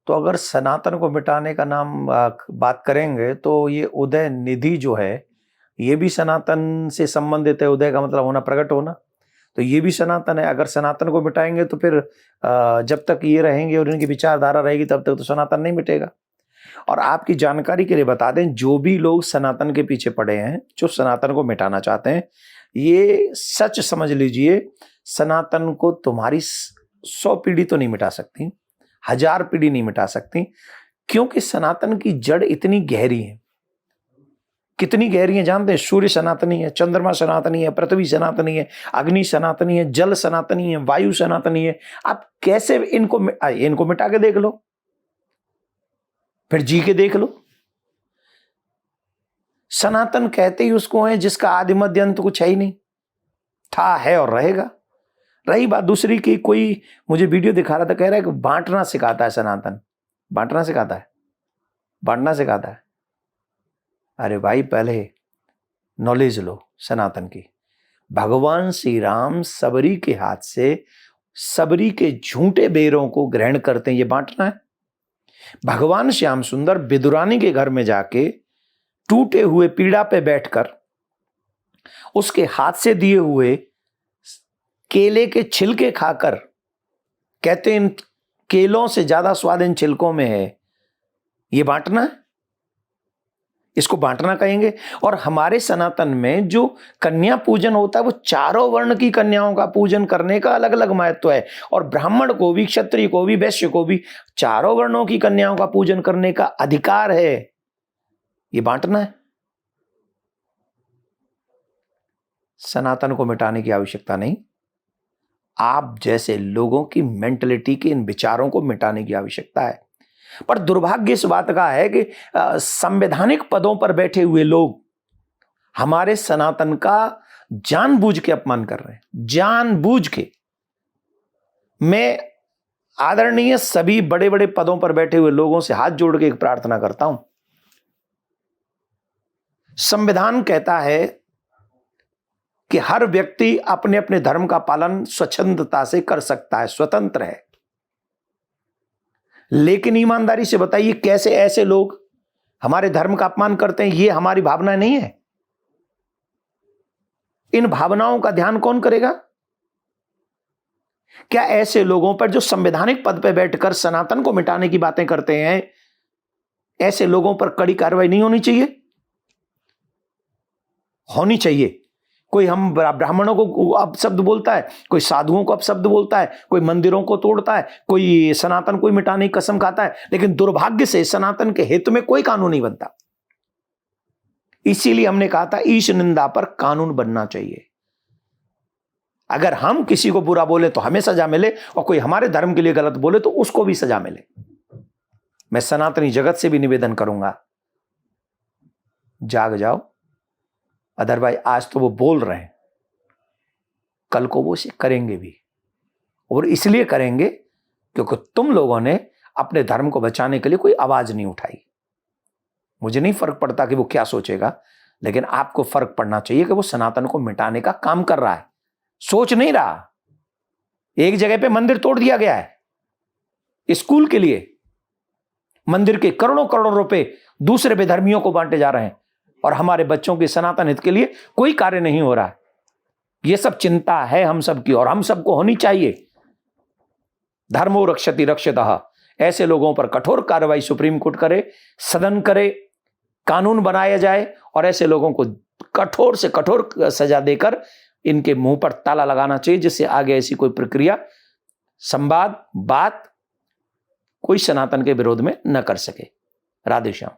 तो अगर सनातन को मिटाने का नाम बात करेंगे तो ये उदय निधि जो है ये भी सनातन से संबंधित है। उदय का मतलब होना, प्रकट होना, तो ये भी सनातन है। अगर सनातन को मिटाएंगे तो फिर जब तक ये रहेंगे और इनकी विचारधारा रहेगी तब तक तो सनातन नहीं मिटेगा। और आपकी जानकारी के लिए बता दें, जो भी लोग सनातन के पीछे पड़े हैं, जो सनातन को मिटाना चाहते हैं, ये सच समझ लीजिए, सनातन को तुम्हारी 100 पीढ़ी तो नहीं मिटा सकती, 1000 पीढ़ी नहीं मिटा सकती, क्योंकि सनातन की जड़ इतनी गहरी है। कितनी गहरी है जानते हैं? सूर्य सनातनी है, चंद्रमा सनातनी है, पृथ्वी सनातनी है, अग्नि सनातनी है, जल सनातनी है, वायु सनातनी है। आप कैसे इनको मिटा के देख लो, फिर जी के देख लो। सनातन कहते ही उसको है जिसका आदि मध्य अंत कुछ है ही नहीं, था, है और रहेगा। रही बात दूसरी की, कोई मुझे वीडियो दिखा रहा था, कह रहा है कि बांटना सिखाता है सनातन। बांटना सिखाता है, बांटना सिखाता है। अरे भाई, पहले नॉलेज लो सनातन की। भगवान श्री राम सबरी के हाथ से सबरी के झूठे बेरों को ग्रहण करते हैं, ये बांटना है। भगवान श्याम सुंदर विदुरानी के घर में जाके टूटे हुए पीड़ा पे बैठकर उसके हाथ से दिए हुए केले के छिलके खाकर कहते हैं इन केलों से ज्यादा स्वाद इन छिलकों में है। ये बांटना है, इसको बांटना कहेंगे। और हमारे सनातन में जो कन्या पूजन होता है वो चारों वर्ण की कन्याओं का पूजन करने का अलग अलग महत्व है। और ब्राह्मण को भी, क्षत्रिय को भी, वैश्य को भी चारों वर्णों की कन्याओं का पूजन करने का अधिकार है। ये बांटना है। सनातन को मिटाने की आवश्यकता नहीं, आप जैसे लोगों की मेंटलिटी के इन विचारों को मिटाने की आवश्यकता है। पर दुर्भाग्य इस बात का है कि संवैधानिक पदों पर बैठे हुए लोग हमारे सनातन का जानबूझ के अपमान कर रहे हैं, जानबूझ के। मैं आदरणीय सभी बड़े बड़े पदों पर बैठे हुए लोगों से हाथ जोड़ के एक प्रार्थना करता हूं। संविधान कहता है कि हर व्यक्ति अपने अपने धर्म का पालन स्वच्छंदता से कर सकता है, स्वतंत्र है। लेकिन ईमानदारी से बताइए, कैसे ऐसे लोग हमारे धर्म का अपमान करते हैं? ये हमारी भावना नहीं है। इन भावनाओं का ध्यान कौन करेगा? क्या ऐसे लोगों पर जो संवैधानिक पद पर बैठकर सनातन को मिटाने की बातें करते हैं, ऐसे लोगों पर कड़ी कार्रवाई नहीं होनी चाहिए? होनी चाहिए। कोई हम ब्राह्मणों को अपशब्द बोलता है, कोई साधुओं को अपशब्द बोलता है, कोई मंदिरों को तोड़ता है, कोई सनातन को मिटाने की कसम खाता है, लेकिन दुर्भाग्य से सनातन के हित में कोई कानून नहीं बनता। इसीलिए हमने कहा था ईश निंदा पर कानून बनना चाहिए। अगर हम किसी को बुरा बोले तो हमें सजा मिले, और कोई हमारे धर्म के लिए गलत बोले तो उसको भी सजा मिले। मैं सनातनी जगत से भी निवेदन करूंगा, जाग जाओ। अदरवाइज आज तो वो बोल रहे हैं, कल को वो करेंगे भी। और इसलिए करेंगे क्योंकि तुम लोगों ने अपने धर्म को बचाने के लिए कोई आवाज नहीं उठाई। मुझे नहीं फर्क पड़ता कि वो क्या सोचेगा, लेकिन आपको फर्क पड़ना चाहिए कि वो सनातन को मिटाने का काम कर रहा है, सोच नहीं रहा। एक जगह पे मंदिर तोड़ दिया गया है स्कूल के लिए, मंदिर के करोड़ों करोड़ों रुपए दूसरे बेधर्मियों को बांटे जा रहे हैं, और हमारे बच्चों के सनातन हित के लिए कोई कार्य नहीं हो रहा है। यह सब चिंता है हम सबकी, और हम सबको होनी चाहिए। धर्मो रक्षति रक्षतः, ऐसे लोगों पर कठोर कार्रवाई सुप्रीम कोर्ट करे, सदन करे, कानून बनाया जाए, और ऐसे लोगों को कठोर से कठोर सजा देकर इनके मुंह पर ताला लगाना चाहिए, जिससे आगे ऐसी कोई प्रक्रिया, संवाद, बात कोई सनातन के विरोध में न कर सके। राधे श्याम।